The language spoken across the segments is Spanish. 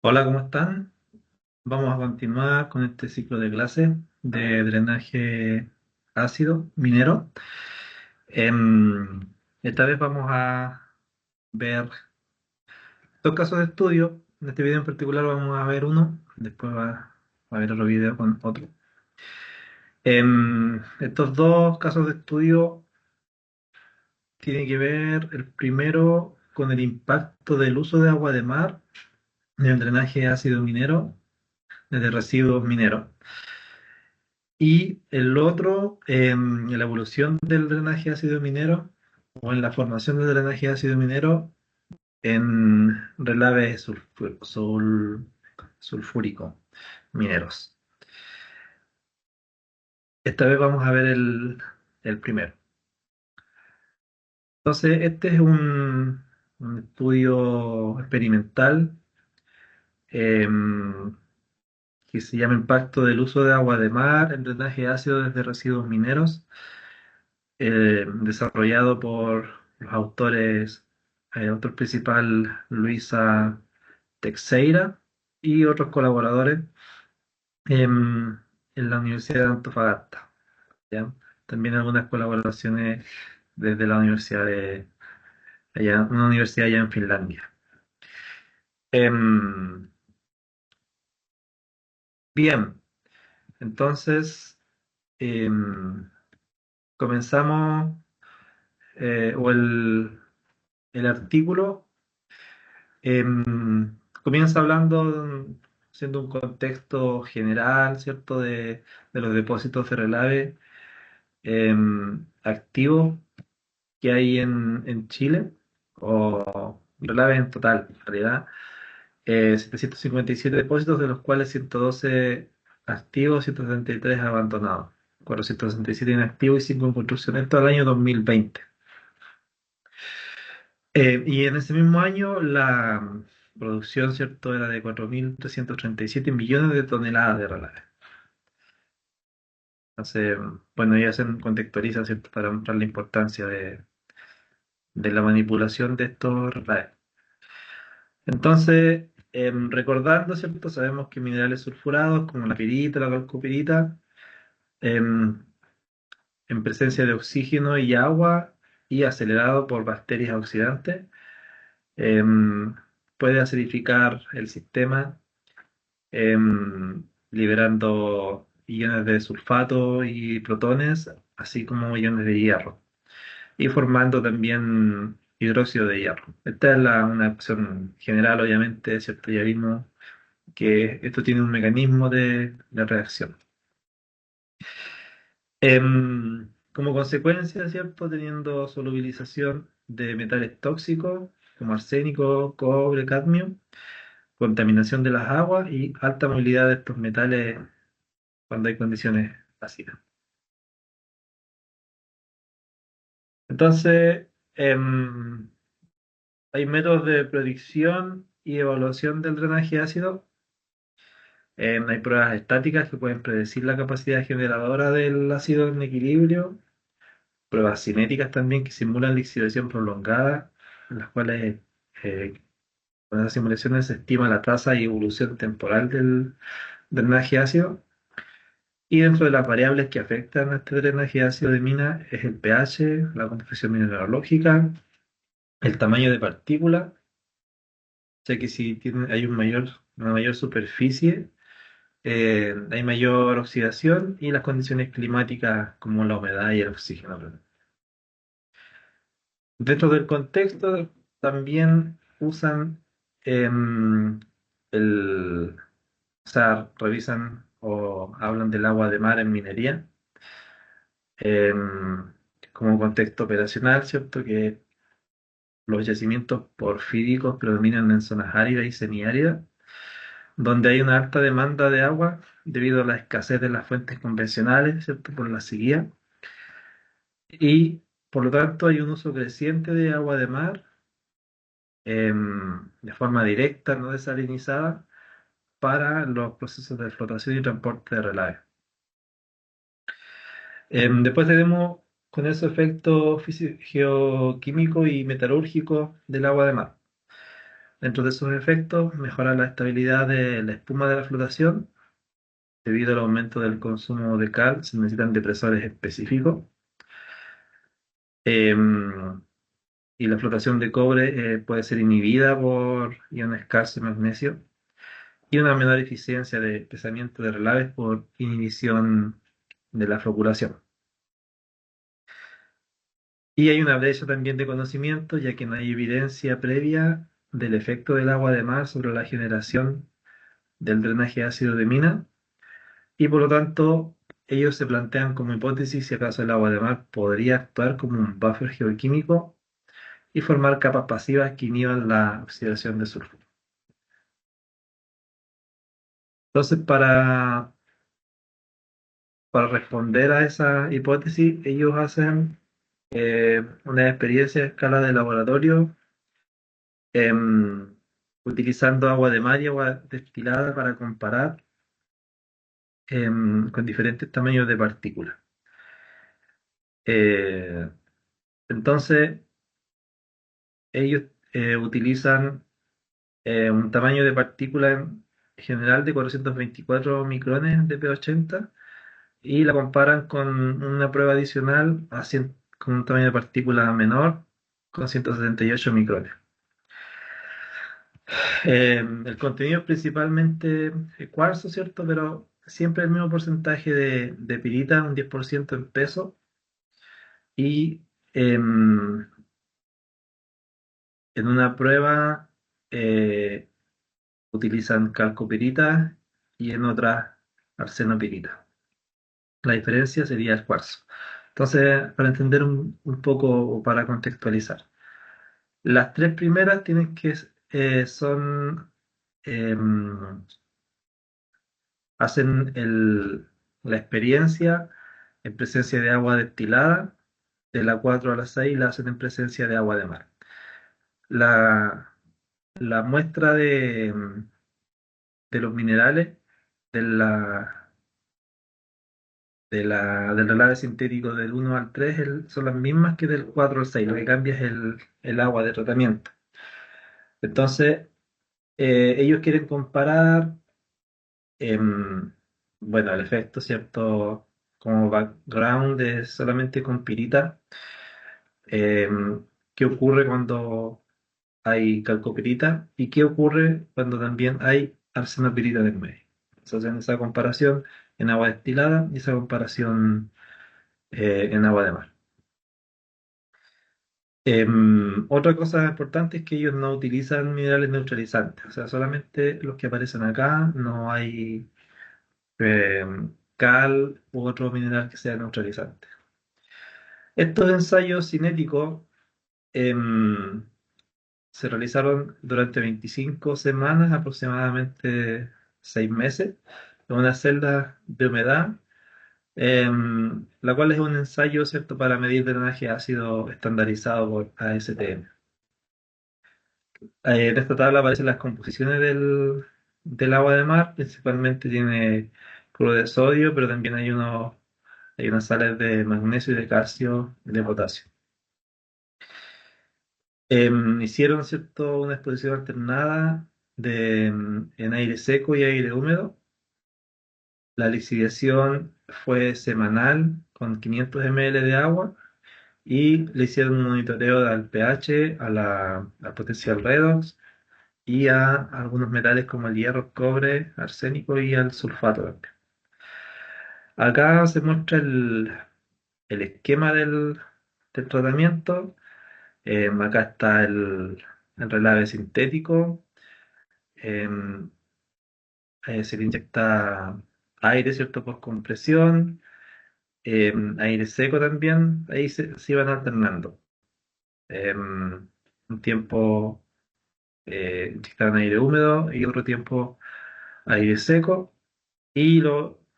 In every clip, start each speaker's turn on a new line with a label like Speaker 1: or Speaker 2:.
Speaker 1: Hola, ¿cómo están? Vamos a continuar con este ciclo de clases de drenaje ácido minero. Em, Esta vez vamos a ver dos casos de estudio. En este video en particular vamos a ver uno, después va a haber otro video con otro. Estos dos casos de estudio tienen que ver el primero con el impacto del uso de agua de mar en el drenaje ácido minero desde residuos mineros. Y el otro, en la evolución del drenaje ácido minero o en la formación del drenaje ácido minero en relaves sulfúrico mineros. Esta vez vamos a ver el primero. Entonces, este es un estudio experimental em, que se llama Impacto del uso de agua de mar en drenaje ácido desde residuos mineros, desarrollado por los autores, el autor principal Luisa Teixeira y otros colaboradores en la Universidad de Antofagasta, ¿ya? También algunas colaboraciones desde la universidad una universidad allá en Finlandia. Em, Bien, entonces em, comenzamos, o el artículo comienza hablando, siendo un contexto general, ¿cierto?, de los depósitos de relave activos que hay en Chile, o relaves en total, en realidad, 757 depósitos, de los cuales 112 activos, 173 abandonados, 467 inactivos y 5 en construcción. Esto al año 2020. Y en ese mismo año la producción, ¿cierto?, era de 4.337 millones de toneladas de relaves. Entonces, bueno, ya se contextualiza, ¿cierto?, para mostrar la importancia de la manipulación de estos relaves. Entonces, recordando, ¿cierto?, sabemos que minerales sulfurados como la pirita, la calcopirita, em, en presencia de oxígeno y agua y acelerado por bacterias oxidantes, em, puede acidificar el sistema, liberando iones de sulfato y protones, así como iones de hierro, y formando también hidróxido de hierro. Esta es una opción general, obviamente, ¿cierto? Ya vimos que esto tiene un mecanismo de reacción. Como consecuencia, ¿cierto? Teniendo solubilización de metales tóxicos como arsénico, cobre, cadmio, contaminación de las aguas y alta movilidad de estos metales cuando hay condiciones ácidas. Entonces, hay métodos de predicción y evaluación del drenaje ácido. Hay pruebas estáticas que pueden predecir la capacidad generadora del ácido en equilibrio. Pruebas cinéticas también que simulan la oxidación prolongada, en las cuales con esas simulaciones se estima la tasa y evolución temporal del drenaje ácido. Y dentro de las variables que afectan a este drenaje ácido de mina es el pH, la composición mineralógica, el tamaño de partícula, ya que si hay una mayor superficie, hay mayor oxidación y las condiciones climáticas como la humedad y el oxígeno. Dentro del contexto también usan em, el, o sea, revisan o hablan del agua de mar en minería em, como contexto operacional, ¿cierto? Que los yacimientos porfíricos predominan en zonas áridas y semiáridas, donde hay una alta demanda de agua debido a la escasez de las fuentes convencionales, ¿cierto? Por la sequía. Y por lo tanto hay un uso creciente de agua de mar de forma directa, no desalinizada, para los procesos de flotación y transporte de relaves. Después tenemos con esos efectos geoquímicos y metalúrgicos del agua de mar. Dentro de sus efectos, mejora la estabilidad de la espuma de la flotación. Debido al aumento del consumo de cal, se necesitan depresores específicos. Em, y la flotación de cobre puede ser inhibida por iones calcio y magnesio. Y una menor eficiencia de espesamiento de relaves por inhibición de la floculación. Y hay una brecha también de conocimiento, ya que no hay evidencia previa del efecto del agua de mar sobre la generación del drenaje ácido de mina, y por lo tanto ellos se plantean como hipótesis si acaso el agua de mar podría actuar como un buffer geoquímico y formar capas pasivas que inhiban la oxidación de sulfuro. Entonces, para responder a esa hipótesis, ellos hacen una experiencia a escala de laboratorio, em, utilizando agua de mar y agua destilada para comparar con diferentes tamaños de partículas. Eh, entonces, ellos utilizan un tamaño de partícula en general de 424 micrones de P80 y la comparan con una prueba adicional con un tamaño de partícula menor con 178 micrones. El contenido es principalmente cuarzo, ¿cierto? Pero siempre el mismo porcentaje de pirita, un 10% en peso. Y em, en una prueba eh, utilizan calcopirita y en otra arsenopirita. La diferencia sería el cuarzo. Entonces, para entender un poco o para contextualizar, las tres primeras son em, hacen la experiencia en presencia de agua destilada, de la 4 a la 6 la hacen en presencia de agua de mar. La, la muestra de los minerales de del relave sintético del 1 al 3 son las mismas que del 4 al 6, lo que cambia es el agua de tratamiento. Entonces, ellos quieren comparar, em, bueno, el efecto, ¿cierto? Como background de solamente con pirita. ¿Qué ocurre cuando hay calcopirita y qué ocurre cuando también hay arsenopirita en el medio? Entonces, hacen esa comparación en agua destilada y esa comparación en agua de mar. Otra cosa importante es que ellos no utilizan minerales neutralizantes, o sea, solamente los que aparecen acá, no hay cal u otro mineral que sea neutralizante. Estos ensayos cinéticos em, se realizaron durante 25 semanas, aproximadamente 6 meses, en una celda de humedad, la cual es un ensayo, ¿cierto?, para medir drenaje ácido estandarizado por ASTM. En esta tabla aparecen las composiciones del agua de mar, principalmente tiene cloruro de sodio, pero también hay unas sales de magnesio y de calcio y de potasio. Hicieron, ¿cierto?, una exposición alternada en aire seco y aire húmedo. La lixiviación fue semanal con 500 ml de agua y le hicieron un monitoreo al pH, al potencial redox y a algunos metales como el hierro, cobre, arsénico y al sulfato también. Acá se muestra el esquema del tratamiento. Acá está el relave sintético. em, Se le inyecta aire, ¿cierto? Por compresión, aire seco también. Ahí se iban alternando. Un tiempo inyectaban aire húmedo y otro tiempo aire seco.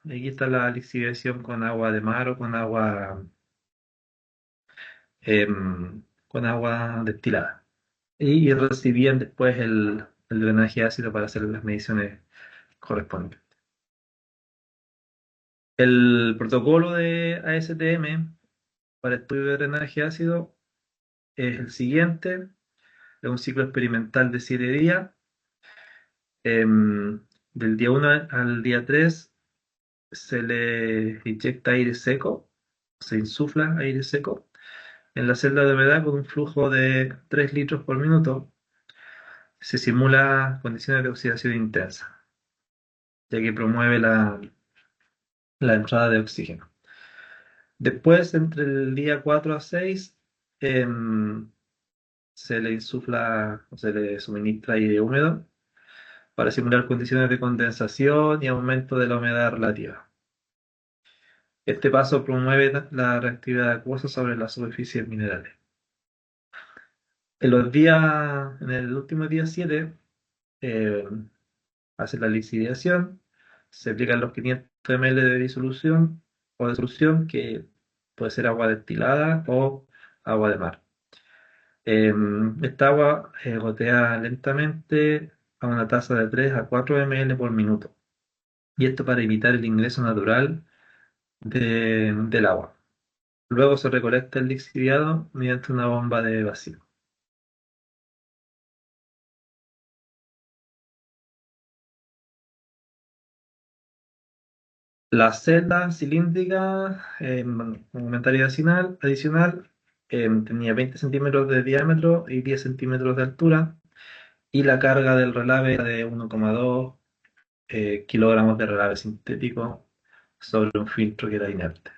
Speaker 1: Aquí está la lixiviación con agua de mar o con agua destilada. Y recibían después el drenaje ácido para hacer las mediciones correspondientes. El protocolo de ASTM para estudio de drenaje ácido es el siguiente. Es un ciclo experimental de 7 días. Del día 1 al día 3 se le inyecta aire seco, se insufla aire seco en la celda de humedad con un flujo de 3 litros por minuto. Se simula condiciones de oxidación intensa, ya que promueve la entrada de oxígeno. Después, entre el día 4 a 6, em, se le insufla o se le suministra aire húmedo para simular condiciones de condensación y aumento de la humedad relativa. Este paso promueve la reactividad acuosa sobre las superficies minerales. En el último día 7, eh, hace la lixiviación, se aplican los 500 ml de disolución o de solución, que puede ser agua destilada o agua de mar. Esta agua gotea lentamente a una tasa de 3 a 4 ml por minuto, y esto para evitar el ingreso natural del agua. Luego se recolecta el lixiviado mediante una bomba de vacío. La celda cilíndrica monumentaria adicional tenía 20 centímetros de diámetro y 10 centímetros de altura, y la carga del relave era de 1,2 kilogramos de relave sintético sobre un filtro que era inerte.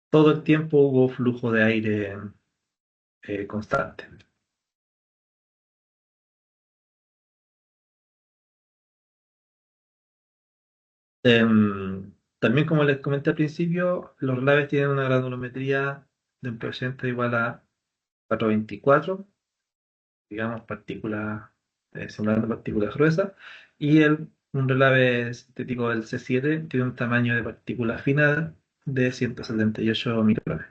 Speaker 1: Todo el tiempo hubo flujo de aire constante. También, como les comenté al principio, los relaves tienen una granulometría de un porcentaje igual a 424, digamos, partículas, simulando partículas gruesas, y un relave sintético del C7 tiene un tamaño de partícula fina de 178 micrones.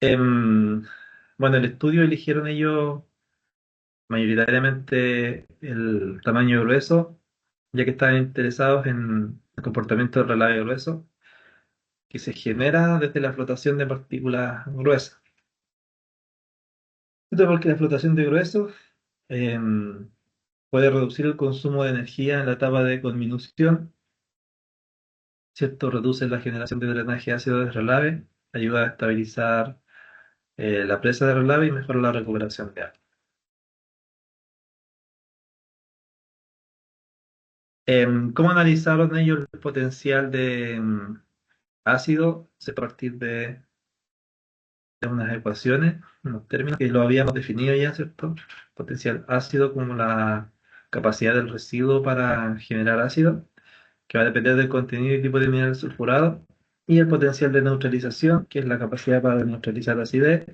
Speaker 1: Em, bueno, el estudio eligieron ellos mayoritariamente el tamaño grueso, ya que estaban interesados en el comportamiento del relave grueso, que se genera desde la flotación de partículas gruesas. Esto porque la flotación de gruesos em, puede reducir el consumo de energía en la etapa de conminución, ¿cierto? Reduce la generación de drenaje ácido de relave, ayuda a estabilizar la presa de relave y mejora la recuperación de agua. ¿Cómo analizaron ellos el potencial de ácido? A partir de unas ecuaciones, unos términos que lo habíamos definido ya, ¿cierto? Potencial ácido como la capacidad del residuo para generar ácido, que va a depender del contenido y tipo de mineral sulfurado, y el potencial de neutralización, que es la capacidad para neutralizar la acidez,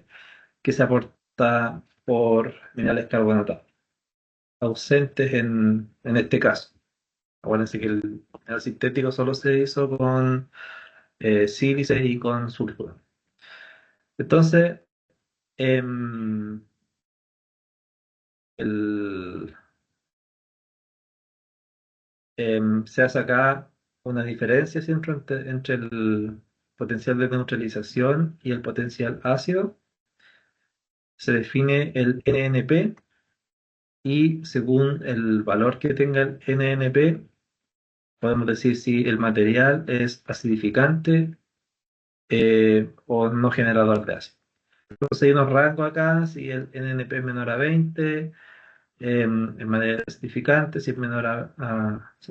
Speaker 1: que se aporta por minerales carbonatados, ausentes en este caso. Acuérdense que el mineral sintético solo se hizo con sílice y con sulfuro. Entonces, em, el, se hace acá una diferencia siempre entre el potencial de neutralización y el potencial ácido. Se define el NNP, y según el valor que tenga el NNP, podemos decir si el material es acidificante o no generador de ácido. Entonces hay unos rangos acá: si el NNP es menor a 20, en manera acidificante; si es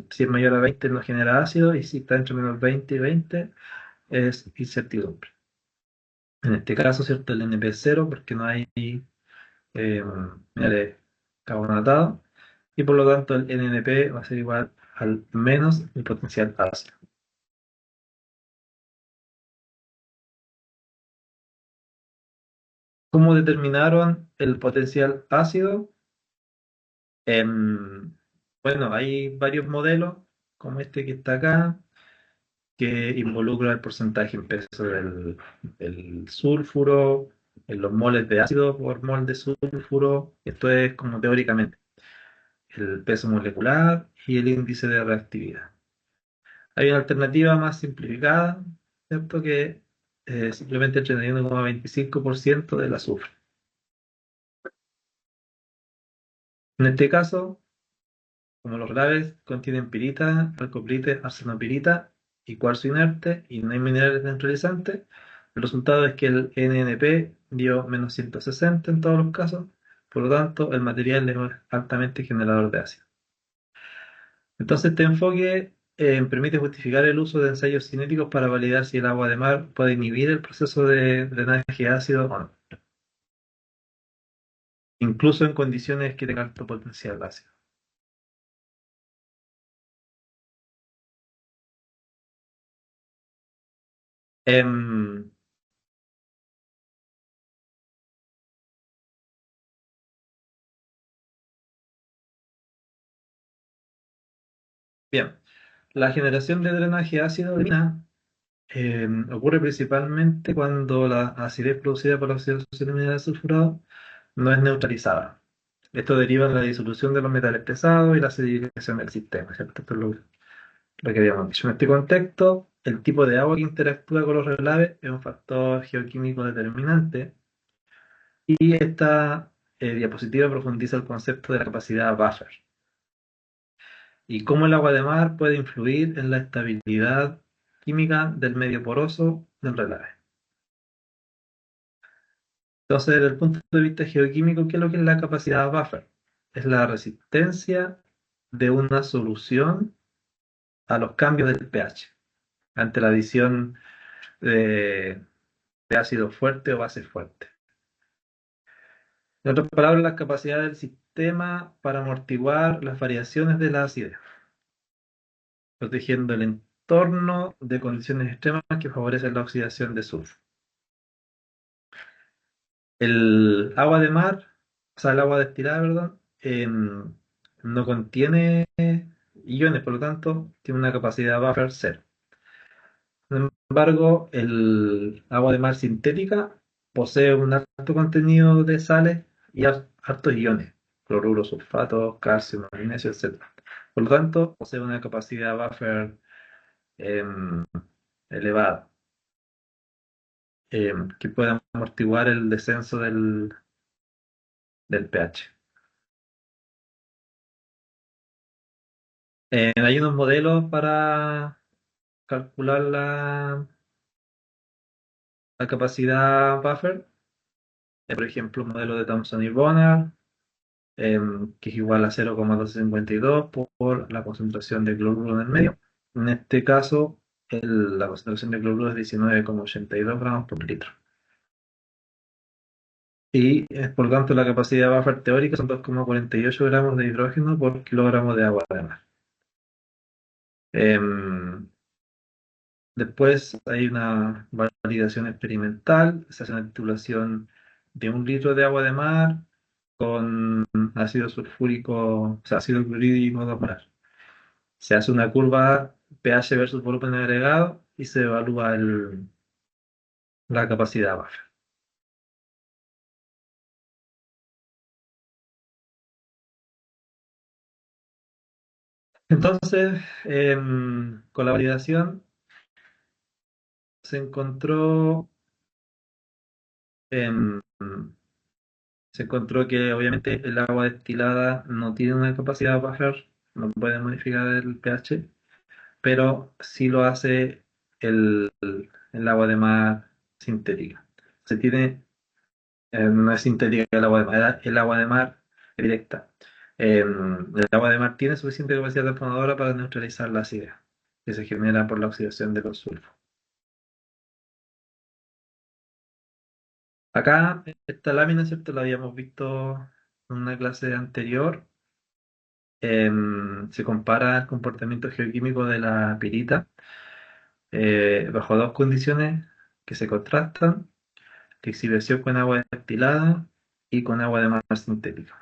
Speaker 1: si es mayor a 20 no genera ácido, y si está entre menos 20 y 20 es incertidumbre. En este caso, ¿cierto? El NP es cero porque no hay minerales carbonatados, y por lo tanto el NNP va a ser igual al menos el potencial ácido. ¿Cómo determinaron el potencial ácido? Em, bueno, hay varios modelos, como este que está acá, que involucra el porcentaje en peso del sulfuro, en los moles de ácido por mol de sulfuro. Esto es como teóricamente el peso molecular y el índice de reactividad. Hay una alternativa más simplificada, ¿cierto? Que simplemente el 31,25% del azufre. En este caso, como los graves contienen pirita, calcoprite, arsenopirita y cuarzo inerte y no hay minerales neutralizantes, el resultado es que el NNP dio -160 en todos los casos, por lo tanto el material es altamente generador de ácido. Entonces este enfoque permite justificar el uso de ensayos cinéticos para validar si el agua de mar puede inhibir el proceso de drenaje ácido o no, incluso en condiciones que tengan alto potencial ácido. Em, Bien, la generación de drenaje ácido de mina ocurre principalmente cuando la acidez producida por la oxidación de minerales sulfurados no es neutralizada. Esto deriva en la disolución de los metales pesados y la acidificación del sistema, ¿cierto? Esto es lo que habíamos dicho. En este contexto, el tipo de agua que interactúa con los relaves es un factor geoquímico determinante y esta diapositiva profundiza el concepto de la capacidad buffer y cómo el agua de mar puede influir en la estabilidad química del medio poroso del relave. Entonces, desde el punto de vista geoquímico, ¿qué es lo que es la capacidad buffer? Es la resistencia de una solución a los cambios del pH ante la adición de, de ácido fuerte o base fuerte. En otras palabras, la capacidad del sistema para amortiguar las variaciones de la acidez, protegiendo el entorno de condiciones extremas que favorecen la oxidación de sulfuro. El agua de mar, o sea, el agua destilada, perdón, no contiene iones, por lo tanto, tiene una capacidad buffer cero. Sin embargo, el agua de mar sintética posee un alto contenido de sales y hartos iones, cloruro, sulfato, calcio, magnesio, etc. Por lo tanto, posee una capacidad buffer em, elevada, que puede amortiguar el descenso del pH. Hay unos modelos para calcular la capacidad buffer, por ejemplo, un modelo de Thomson y Bonner, que es igual a 0,252 por la concentración de cloruro en el medio. En este caso, la concentración de cloruro es 19,82 gramos por litro. Y por lo tanto la capacidad buffer teórica son 2,48 gramos de hidrógeno por kilogramo de agua de mar. Em, Después hay una validación experimental, se hace una titulación de 1 litro de agua de mar con ácido sulfúrico, o sea, ácido clorhídrico 2 molar. Se hace una curva pH versus volumen agregado y se evalúa la capacidad buffer. Entonces, con la validación se encontró, em, se encontró que obviamente el agua destilada no tiene una capacidad buffer, no puede modificar el pH, pero sí lo hace el agua de mar sintética. Se tiene, no es sintética el agua de mar, el agua de mar es directa. El agua de mar tiene suficiente capacidad transformadora para neutralizar la acidez que se genera por la oxidación de los sulfos. Acá, esta lámina, ¿cierto? La habíamos visto en una clase anterior. Se compara el comportamiento geoquímico de la pirita bajo dos condiciones que se contrastan: exhibición con agua destilada y con agua de mar sintética.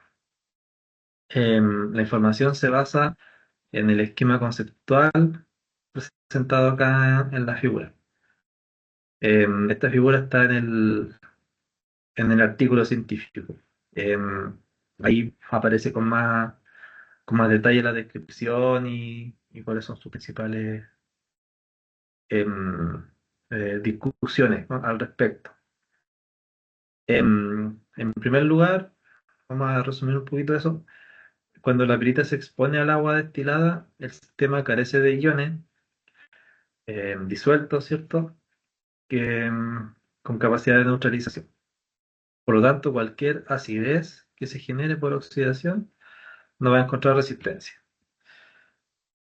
Speaker 1: La información se basa en el esquema conceptual presentado acá en la figura. Esta figura está en el artículo científico. Ahí aparece con más detalle la descripción y cuáles son sus principales em, discusiones, ¿no?, al respecto. En primer lugar, vamos a resumir un poquito eso. Cuando la pirita se expone al agua destilada, el sistema carece de iones disueltos, ¿cierto?, que, con capacidad de neutralización. Por lo tanto, cualquier acidez que se genere por oxidación no va a encontrar resistencia.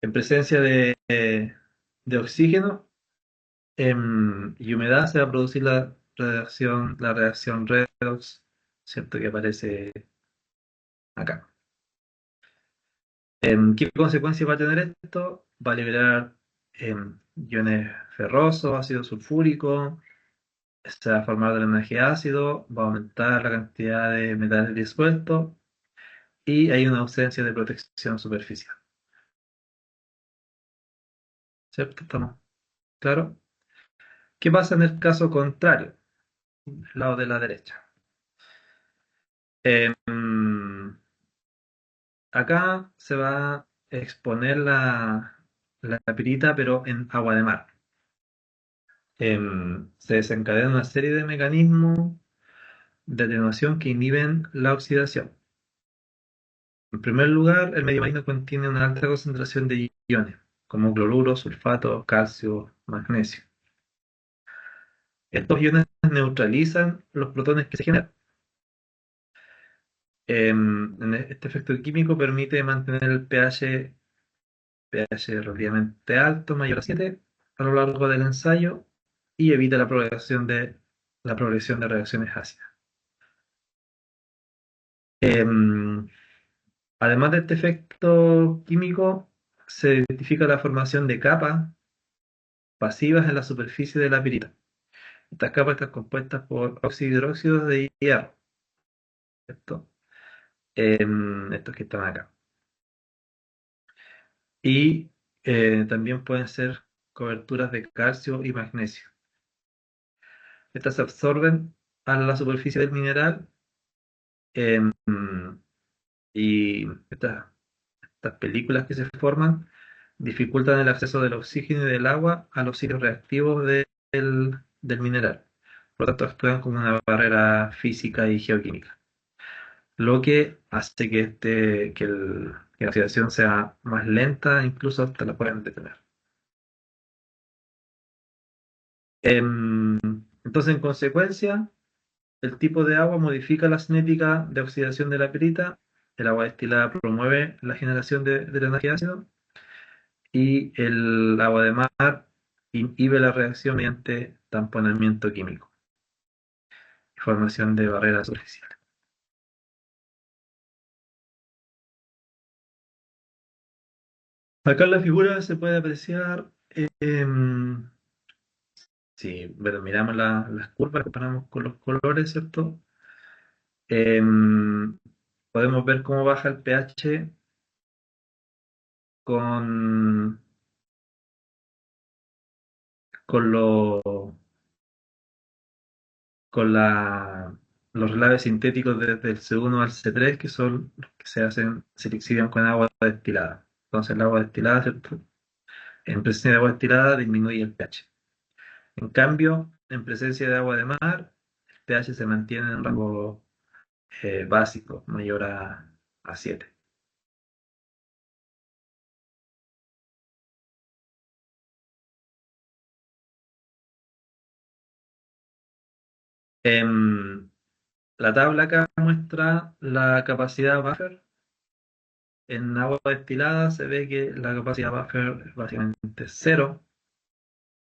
Speaker 1: En presencia de oxígeno y humedad se va a producir la reacción redox, ¿cierto?, que aparece acá. ¿Qué consecuencias va a tener esto? Va a liberar iones ferrosos, ácido sulfúrico, se va a formar drenaje ácido, va a aumentar la cantidad de metales disueltos y hay una ausencia de protección superficial. ¿Cierto? ¿Estamos claros? ¿Qué pasa en el caso contrario? El lado de la derecha. Em, Acá se va a exponer la pirita, pero en agua de mar. Se desencadena una serie de mecanismos de atenuación que inhiben la oxidación. En primer lugar, el medio marino contiene una alta concentración de iones, como cloruro, sulfato, calcio, magnesio. Estos iones neutralizan los protones que se generan. Este efecto químico permite mantener el pH relativamente alto, mayor a 7, a lo largo del ensayo y evita la progresión de reacciones ácidas. Em, Además de este efecto químico, se identifica la formación de capas pasivas en la superficie de la pirita. Estas capas están compuestas por óxido y hidróxido de hierro, ¿cierto? Estos que están acá. Y también pueden ser coberturas de calcio y magnesio. Estas se absorben a la superficie del mineral, em, y estas películas que se forman dificultan el acceso del oxígeno y del agua a los sitios reactivos del mineral. Por lo tanto, actúan como una barrera física y geoquímica, lo que hace que la oxidación sea más lenta, incluso hasta la pueden detener. Entonces, en consecuencia, el tipo de agua modifica la cinética de oxidación de la pirita. El agua destilada promueve la generación de drenaje ácido y el agua de mar inhibe la reacción mediante tamponamiento químico y formación de barreras superficiales. Acá en la figura se puede apreciar, si bueno, miramos las curvas, comparamos con los colores, ¿cierto? Em, Podemos ver cómo baja el pH con, con, lo- con los relaves sintéticos desde el C1 al C3, que son los que se lixivian con agua destilada. Entonces el agua destilada, ¿cierto?, en presencia de agua destilada disminuye el pH. En cambio, en presencia de agua de mar, el pH se mantiene en un rango básico, mayor a 7. La tabla acá muestra la capacidad buffer. En agua destilada se ve que la capacidad buffer es básicamente cero.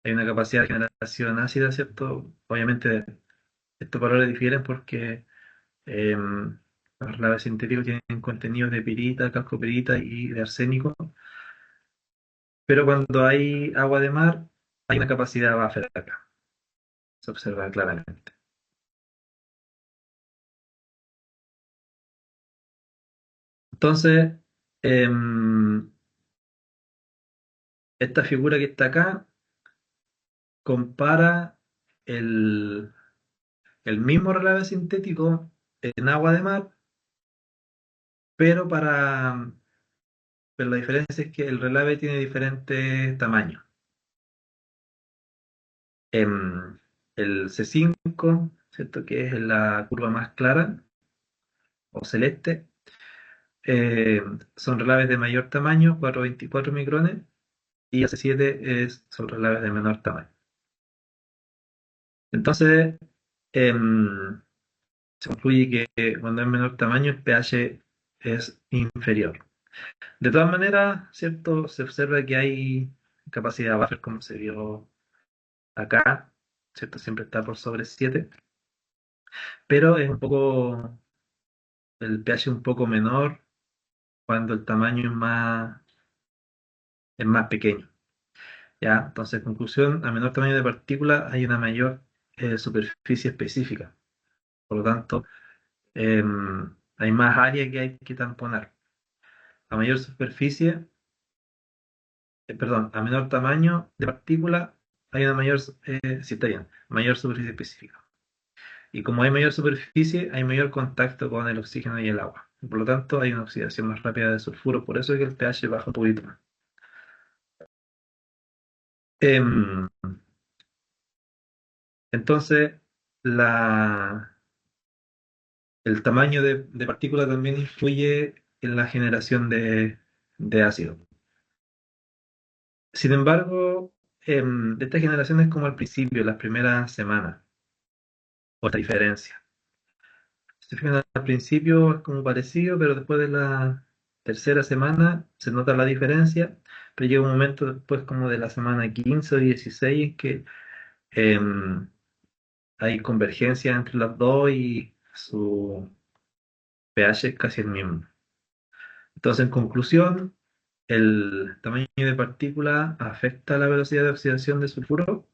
Speaker 1: Hay una capacidad de generación ácida, ¿cierto? Obviamente estos valores difieren porque los relaves sintéticos tienen contenidos de pirita, calcopirita y de arsénico, pero cuando hay agua de mar hay una capacidad buffer acá, se observa claramente. Entonces, em, esta figura que está acá compara el, el mismo relave sintético en agua de mar, pero pero la diferencia es que el relave tiene diferentes tamaños. Em, el C5, ¿cierto? Que es la curva más clara o celeste, eh, son relaves de mayor tamaño, 424 micrones, y el C7 son relaves de menor tamaño. Entonces, em, se concluye que cuando es menor tamaño el pH es inferior. De todas maneras, ¿cierto? Se observa que hay capacidad buffer, como se vio acá, ¿cierto? Siempre está por sobre 7, pero el pH es un poco menor cuando el tamaño es más pequeño, ¿ya? Entonces, conclusión, a menor tamaño de partícula hay una mayor superficie específica. Por lo tanto, hay más área que hay que tamponar. A mayor superficie, perdón, a menor tamaño de partícula hay una mayor, sí está bien, mayor superficie específica. Y como hay mayor superficie, hay mayor contacto con el oxígeno y el agua. Por lo tanto, hay una oxidación más rápida de sulfuro. Por eso es que el pH baja un poquito más. Em, entonces, la, el tamaño de partícula también influye en la generación de ácido. Sin embargo, esta generación es como al principio, las primeras semanas, otra diferencia. Si se fijan, al principio es como parecido, pero después de la tercera semana se nota la diferencia, pero llega un momento después como de la semana 15 o 16 en que em, hay convergencia entre las dos y su pH es casi el mismo. Entonces, en conclusión, el tamaño de partícula afecta la velocidad de oxidación de sulfuro,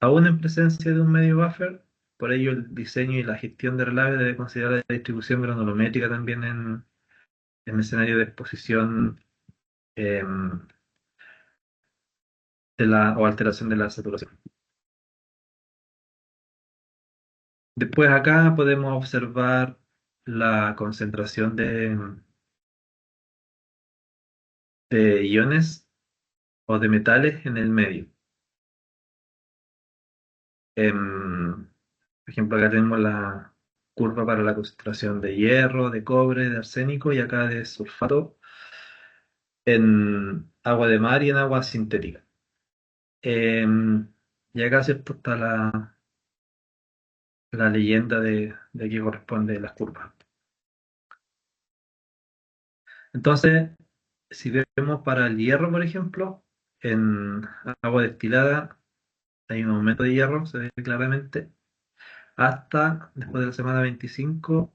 Speaker 1: aún en presencia de un medio buffer. Por ello, el diseño y la gestión de relave debe considerar la distribución granulométrica también en escenario de exposición em, o alteración de la saturación. Después acá podemos observar la concentración de iones o de metales en el medio. Por ejemplo, acá tenemos la curva para la concentración de hierro, de cobre, de arsénico y acá de sulfato en agua de mar y en agua sintética. Y acá, ¿cierto? Está la leyenda de qué corresponde las curvas. Entonces, si vemos para el hierro, por ejemplo, en agua destilada hay un aumento de hierro, se ve claramente, hasta después de la semana 25,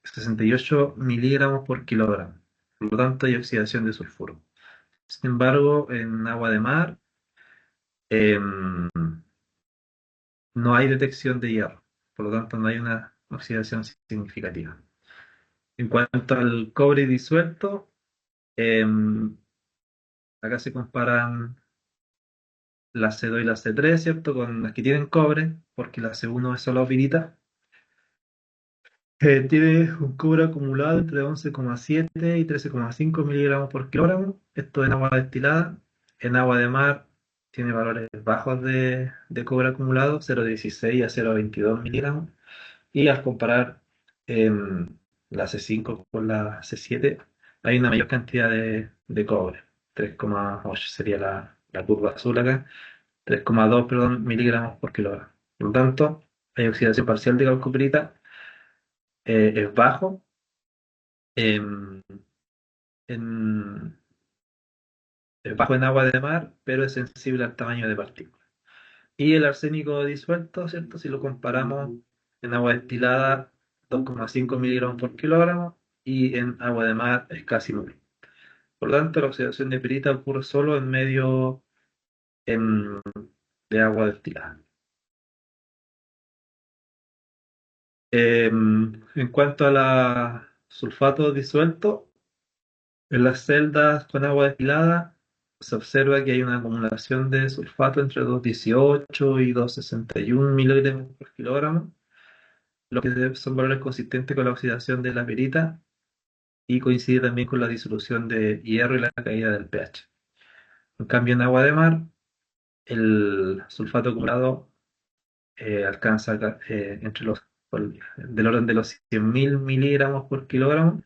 Speaker 1: 68 miligramos por kilogramo. Por lo tanto, hay oxidación de sulfuro. Sin embargo, en agua de mar no hay detección de hierro. Por lo tanto, no hay una oxidación significativa. En cuanto al cobre disuelto, em, acá se comparan la C2 y la C3, ¿cierto? Con las que tienen cobre, porque la C1 es solo pirita. Tiene un cobre acumulado entre 11,7 y 13,5 miligramos por kilogramo. Esto en agua destilada. En agua de mar tiene valores bajos de cobre acumulado, 0,16 a 0,22 miligramos. Y al comparar la C5 con la C7, hay una mayor cantidad de cobre. 3,8 sería la curva azul acá. 3,2, perdón, miligramos por kilogramo. Por lo tanto, hay oxidación parcial de calcoperita, es bajo em, en, es bajo en agua de mar, pero es sensible al tamaño de partículas. Y el arsénico disuelto, ¿cierto? Si lo comparamos en agua destilada, 2,5 miligramos por kilogramo y en agua de mar es casi nulo. Por lo tanto, la oxidación de pirita ocurre solo en medio em, de agua destilada. En cuanto a la sulfato disuelto, en las celdas con agua destilada se observa que hay una acumulación de sulfato entre 2,18 y 2,61 miligramos por kilogramo, lo que son valores consistentes con la oxidación de la pirita y coincide también con la disolución de hierro y la caída del pH. En cambio, en agua de mar el sulfato acumulado alcanza entre del orden de los 100.000 miligramos por kilogramo,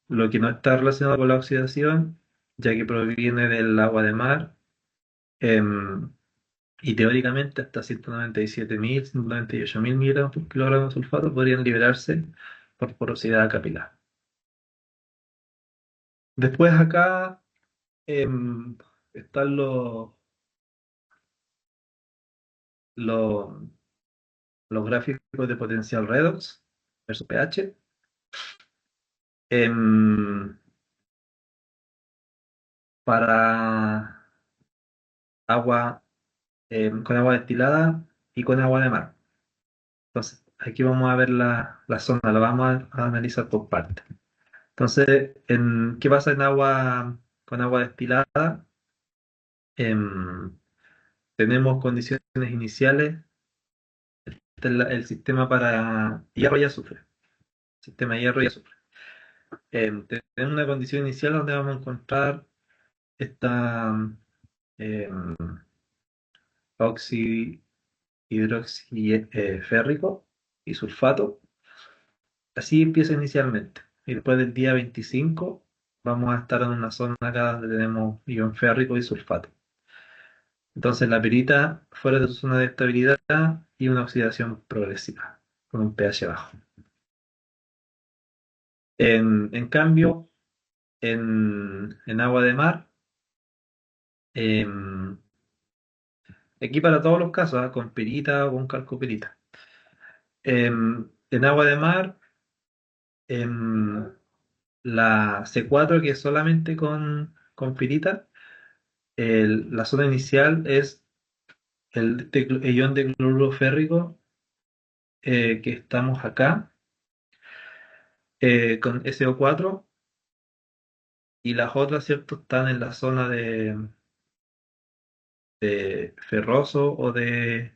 Speaker 1: lo que no está relacionado con la oxidación, ya que proviene del agua de mar, em, y teóricamente hasta 197.000, 198.000 miligramos por kilogramo de sulfato podrían liberarse por porosidad capilar. Después acá están los, los gráficos de potencial redox versus pH. Em, para agua con agua destilada y con agua de mar. Entonces, aquí vamos a ver la zona, la vamos a analizar por partes. Entonces, ¿qué pasa en agua con agua destilada? Em, tenemos condiciones iniciales, este es el sistema para hierro y azufre, sistema de hierro y azufre. Tenemos una condición inicial donde vamos a encontrar esta em, óxido hidroxiférrico y sulfato. Así empieza inicialmente. Y después del día 25 vamos a estar en una zona acá donde tenemos ion férrico y sulfato. Entonces la pirita fuera de su zona de estabilidad y una oxidación progresiva con un pH bajo. En cambio, en agua de mar, em, aquí para todos los casos, con pirita o con calcopirita. En agua de mar, em, la C4, que es solamente con pirita, la zona inicial es el ion de cloruro férrico que estamos acá con SO4, y las otras, ¿cierto? Están en la zona de ferroso o de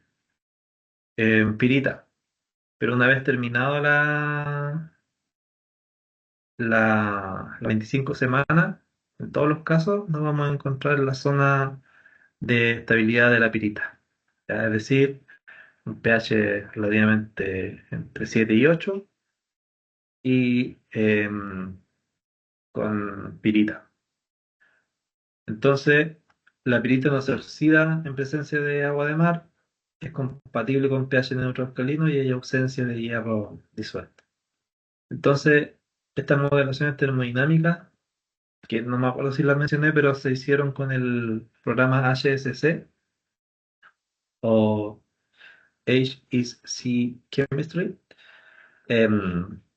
Speaker 1: pirita. Pero una vez terminado las 25 semanas, en todos los casos nos vamos a encontrar en la zona de estabilidad de la pirita. ¿Ya? Es decir, un pH relativamente entre 7 y 8 y con pirita. Entonces, la pirita no se oxida en presencia de agua de mar, es compatible con pH neutro alcalino y hay ausencia de hierro disuelto. Entonces, estas modelaciones termodinámicas, que no me acuerdo si las mencioné, pero se hicieron con el programa HSC o H is C Chemistry,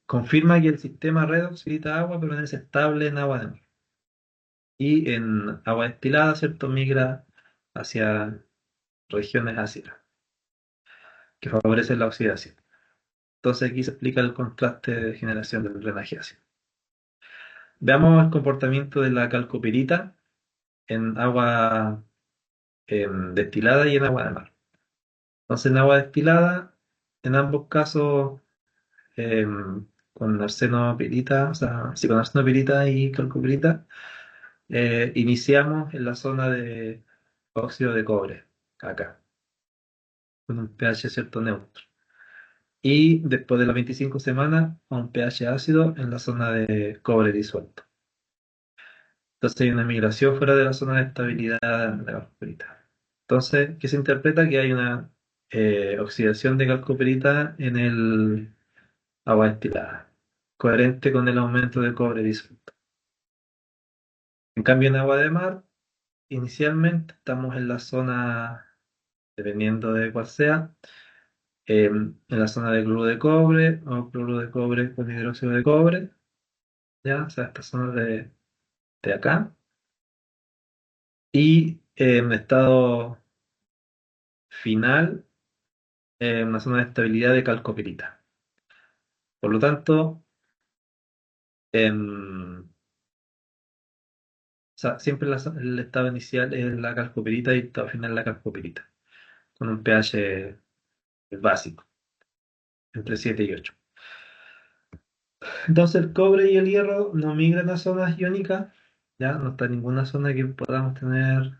Speaker 1: confirma que el sistema redox pirita agua permanece estable en agua de mar. Y en agua destilada, ¿cierto? Migra hacia regiones ácidas, que favorecen la oxidación. Entonces aquí se explica el contraste de generación del drenaje ácido. Veamos el comportamiento de la calcopirita en agua destilada y en agua de mar. Entonces en agua destilada, en ambos casos, con arsenopirita, o sea, sí, con arsenopirita y calcopirita, iniciamos en la zona de óxido de cobre, acá, con un pH cierto neutro. Y después de las 25 semanas, a un pH ácido en la zona de cobre disuelto. Entonces hay una migración fuera de la zona de estabilidad de la calcoperita. Entonces, ¿qué se interpreta? Que hay una oxidación de calcoperita en el agua destilada, coherente con el aumento de cobre disuelto. En cambio, en agua de mar, inicialmente estamos en la zona, dependiendo de cuál sea, en la zona de cloruro de cobre o cloruro de cobre con hidróxido de cobre, ¿ya? O sea, esta zona de acá. Y en estado final, una zona de estabilidad de calcopirita. Por lo tanto, o sea, siempre el estado inicial es la calcopirita y el estado final es la calcopirita, con un pH básico, entre 7 y 8. Entonces el cobre y el hierro no migran a zonas iónicas, ya no está en ninguna zona que podamos tener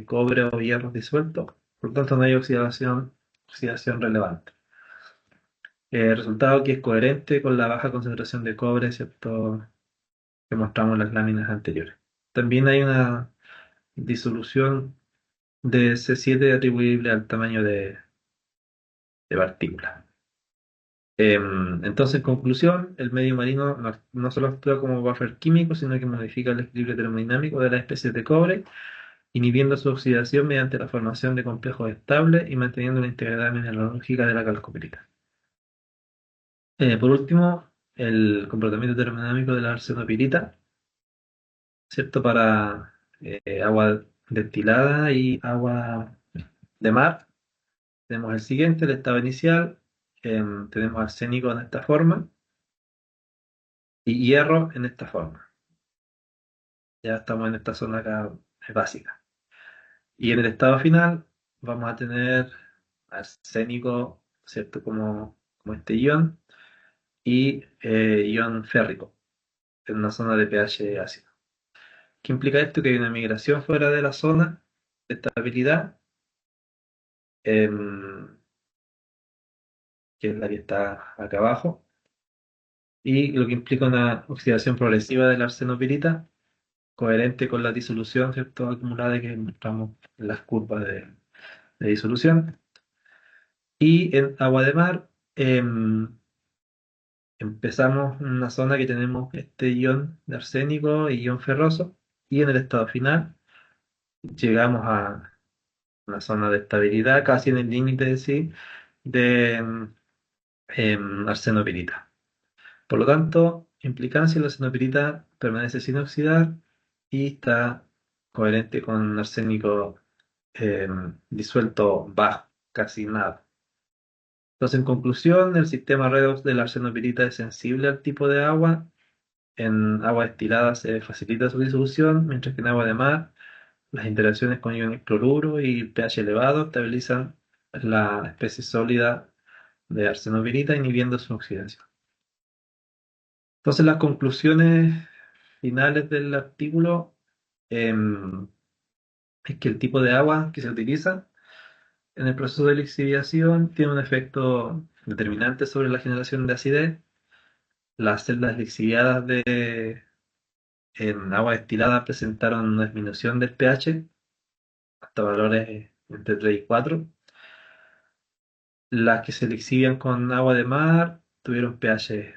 Speaker 1: cobre o hierro disuelto, por lo tanto no hay oxidación relevante. El resultado que es coherente con la baja concentración de cobre, ¿cierto? Que mostramos en las láminas anteriores. También hay una disolución de C7 atribuible al tamaño de partícula. Entonces, en conclusión, el medio marino no solo actúa como buffer químico, sino que modifica el equilibrio termodinámico de las especies de cobre, inhibiendo su oxidación mediante la formación de complejos estables y manteniendo la integridad mineralógica de la calcopirita. Por último, el comportamiento termodinámico de la arsenopirita, ¿cierto? Para agua destilada y agua de mar. Tenemos el siguiente, el estado inicial. Tenemos arsénico en esta forma y hierro en esta forma. Ya estamos en esta zona acá básica. Y en el estado final vamos a tener arsénico, ¿cierto? Como este ion y ion férrico en una zona de pH ácido. ¿Qué implica esto? Que hay una migración fuera de la zona de estabilidad, em, que es la que está acá abajo, y lo que implica una oxidación progresiva de la arsenopirita, coherente con la disolución, ¿cierto? Acumulada que mostramos en las curvas de disolución. Y en agua de mar empezamos en una zona que tenemos este ion de arsénico y ion ferroso, y en el estado final llegamos a una zona de estabilidad, casi en el límite sí, de arsenopirita. Por lo tanto, implicancia, la arsenopirita permanece sin oxidar y está coherente con arsénico disuelto bajo, casi nada. Entonces, en conclusión, el sistema redox de la arsenopirita es sensible al tipo de agua. En agua destilada se facilita su disolución, mientras que en agua de mar las interacciones con iones cloruro y pH elevado estabilizan la especie sólida de arsenopirita, inhibiendo su oxidación. Entonces, las conclusiones finales del artículo em, es que el tipo de agua que se utiliza en el proceso de lixiviación tiene un efecto determinante sobre la generación de acidez. Las celdas lixiviadas en agua destilada presentaron una disminución del pH hasta valores entre 3 y 4. Las que se lixivian con agua de mar tuvieron pH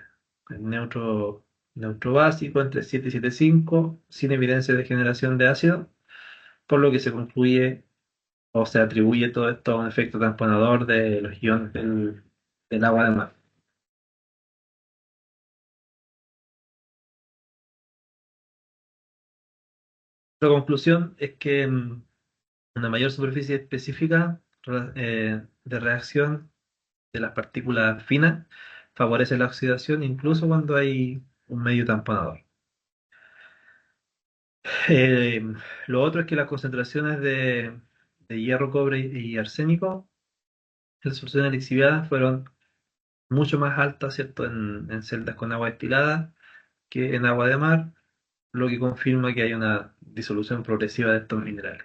Speaker 1: neutro, neutro básico entre 7 y 7,5, sin evidencia de generación de ácido, por lo que se concluye o se atribuye todo esto a un efecto tamponador de los iones del agua de mar. La conclusión es que una mayor superficie específica de reacción de las partículas finas favorece la oxidación incluso cuando hay un medio tamponador. Eh, lo otro es que las concentraciones de hierro, cobre y arsénico en soluciones lixiviadas fueron mucho más altas, ¿cierto? En celdas con agua destilada que en agua de mar, lo que confirma que hay una disolución progresiva de estos minerales.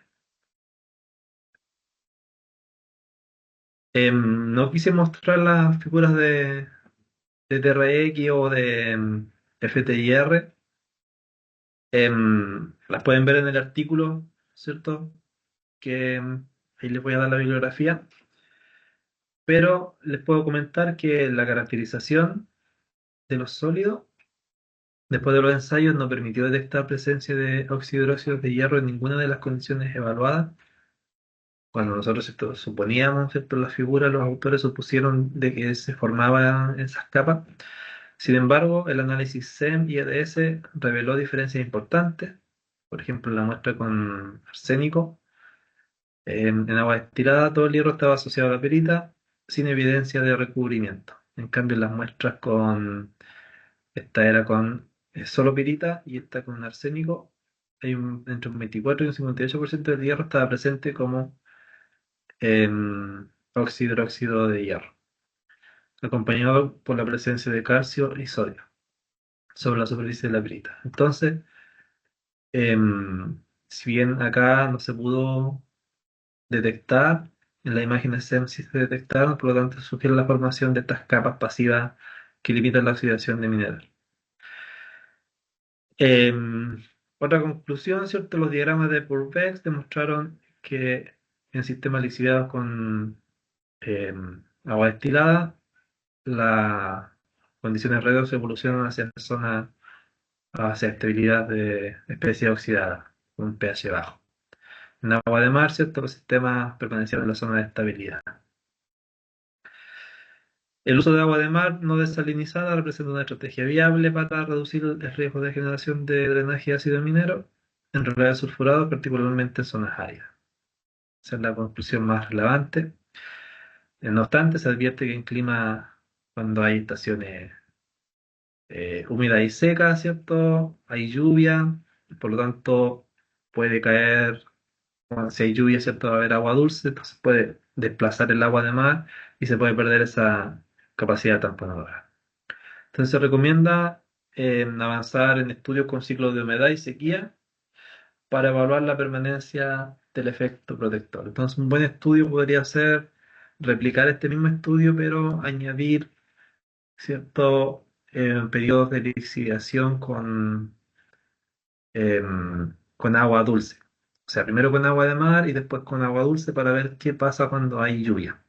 Speaker 1: No quise mostrar las figuras de TRX o de FTIR. Las pueden ver en el artículo, ¿cierto? Que ahí les voy a dar la bibliografía. Pero les puedo comentar que la caracterización de los sólidos después de los ensayos no permitió detectar presencia de óxido hidróxido de hierro en ninguna de las condiciones evaluadas. Cuando nosotros suponíamos, ¿cierto? Las figuras, los autores supusieron de que se formaban esas capas. Sin embargo, el análisis SEM y EDS reveló diferencias importantes. Por ejemplo, en la muestra con arsénico, en agua destilada, todo el hierro estaba asociado a la perita, sin evidencia de recubrimiento. En cambio, en las muestras esta era con solo pirita y esta con arsénico, entre un 24 y un 58% del hierro estaba presente como óxido hidróxido de hierro, acompañado por la presencia de calcio y sodio sobre la superficie de la pirita. Entonces, em, Si bien acá no se pudo detectar, en la imagen SEM sí se detectaron, por lo tanto sugiere la formación de estas capas pasivas que limitan la oxidación de mineral. Em, Otra conclusión, ¿cierto? Los diagramas de Purbeck demostraron que en sistemas lixiviados con agua destilada, las condiciones redox evolucionan hacia zonas hacia estabilidad de especie oxidada, con un pH bajo. En agua de mar, ¿cierto? Los sistemas permanecieron en la zona de estabilidad. El uso de agua de mar no desalinizada representa una estrategia viable para reducir el riesgo de generación de drenaje ácido minero en rocas sulfurados, particularmente en zonas áridas. Esa es la conclusión más relevante. No obstante, se advierte que en clima, cuando hay estaciones húmedas y secas, ¿cierto? Hay lluvia, por lo tanto puede caer, bueno, si hay lluvia, ¿cierto? Va a haber agua dulce, entonces puede desplazar el agua de mar y se puede perder esa capacidad tamponadora. Entonces se recomienda avanzar en estudios con ciclos de humedad y sequía para evaluar la permanencia del efecto protector. Entonces un buen estudio podría ser replicar este mismo estudio, pero añadir ciertos periodos de lixiviación con agua dulce. O sea, primero con agua de mar y después con agua dulce para ver qué pasa cuando hay lluvia.